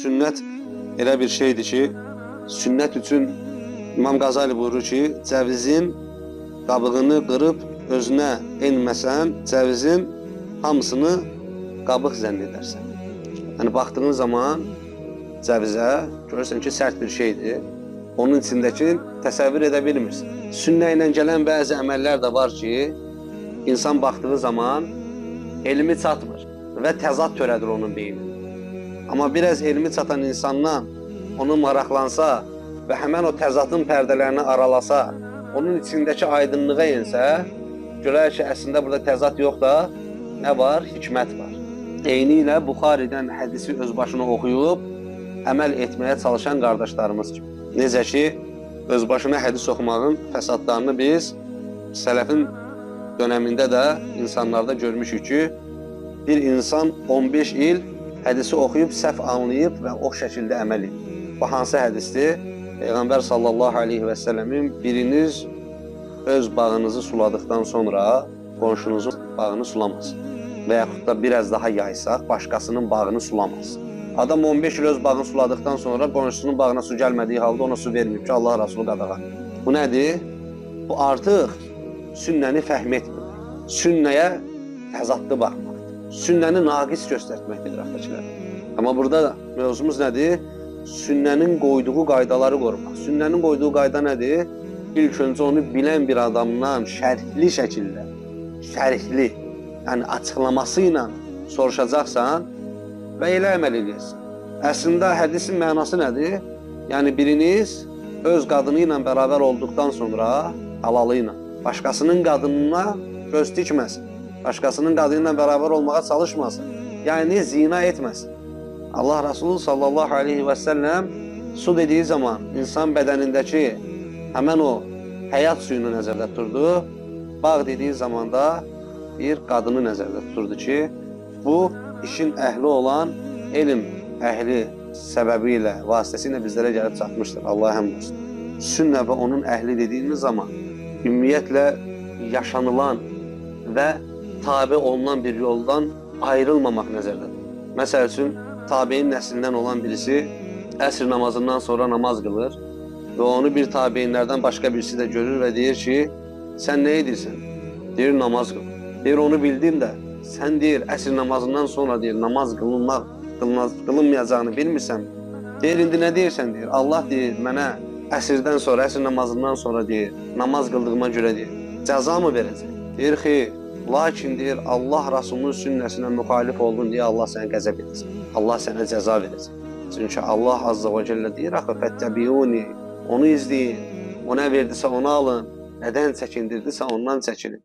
sünnət elə bir şeydir ki, sünnət üçün İmam Qazali buyurur ki, cəvizin qabığını qırıb özünə enməsən, cəvizin hamısını qabıq zənn edərsən. Yəni, baxdığın zaman cəvizə görürsən ki, sərt bir şeydir. Onun içindəki təsəvvür edə bilmirsən. Sünnə ilə gələn bəzi əməllər də var ki, insan baxdığı zaman elmi çatmır və təzad törədir onun beynində. Amma biraz elmi çatan insandan onu maraqlansa və həmən o təzadın pərdələrini aralasa, onun içindəki aydınlığa insə, görər ki, əslində burada təzad yox da, nə var? Hikmət var. Eyni ilə Buxaridən hədisi öz başına oxuyub, əməl etməyə çalışan qardaşlarımız kimi. Necə ki, öz başına hədis oxumağın fəsadlarını biz sələfin dönəmində də insanlarda görmüşük ki, bir insan 15 il hədisi oxuyub, səhv anlayıb və o şəkildə əməl edib. Bu hansı hədisdir? Peyğəmbər sallallahu aleyhi və səlləmin biriniz öz bağınızı suladıqdan sonra qonşunuzun bağını sulamaz. Və yaxud da biraz daha yaysaq, başqasının bağını sulamaz. Adam 15 il öz bağını suladıqdan sonra qonşusunun bağına su gəlmədiyi halda ona su verməyib ki, Allah Rasulü qadağan. Bu nədir? Bu artıq sünnəni fəhm etmir. Sünnəyə təzadlı baxmaqdır. Sünnəni naqis göstərməkdir əxlaqçılar. Amma burada mövzumuz nədir? Sünnənin qoyduğu qaydaları qorumaq. Sünnənin qoyduğu qayda nədir? İlk öncə onu bilən bir adamdan şərhli şəkildə, yəni açıqlaması ilə soruşacaqsan və elə əməl edəcəksən. Əslində hədisin mənası nədir? Yəni biriniz öz qadını ilə bərabər olduqdan sonra halalı ilə başqasının qadınına göz dikməsin. Başqasının qadını ilə bərabər olmağa çalışmasın. Yəni zina etməsin. Allah Resulü sallallahu aleyhi və səlləm su dediyi zaman insan bədənindəki həmən o həyat suyunu nəzərdə tuturdu. Bağ dediyi zaman da bir qadını nəzərdə tuturdu ki, bu işin əhli olan elm əhli səbəbilə, vasitəsilə bizlərə gəlib çatmışdır. Allah həmd olsun. Sünnə və onun əhli dediyimiz zaman ümumiyyətlə yaşanılan və tabi olunan bir yoldan ayrılmamaq nəzərdə. Məsəl üçün, tabiin nəslindən olan birisi əsr namazından sonra namaz qılır və onu bir tabeinlərdən başqa birisi də görür və deyir ki, sən nə edirsən? Deyir, namaz qıl. Deyir, onu bildin də, sən deyir, əsr namazından sonra deyir, namaz qılınmayacağını bilmirsən. Deyir, indi nə deyirsən? Deyir, Allah deyir, mənə əsrdən sonra, əsr namazından sonra deyir, namaz qıldığıma görə deyir, cəza mı verəcək? Deyir, xeyr. Lakin deyir, Allah Rasulunun sünnəsinə müxalif oldun deyə Allah sənə qəzəb edəcək. Allah sənə cəza verəcək. Çünki Allah Azza və Cəllə deyir, axı fəttəbiyuni, onu izləyin, o nə verdisə onu alın, nədən çəkindirdisə ondan çəkilin.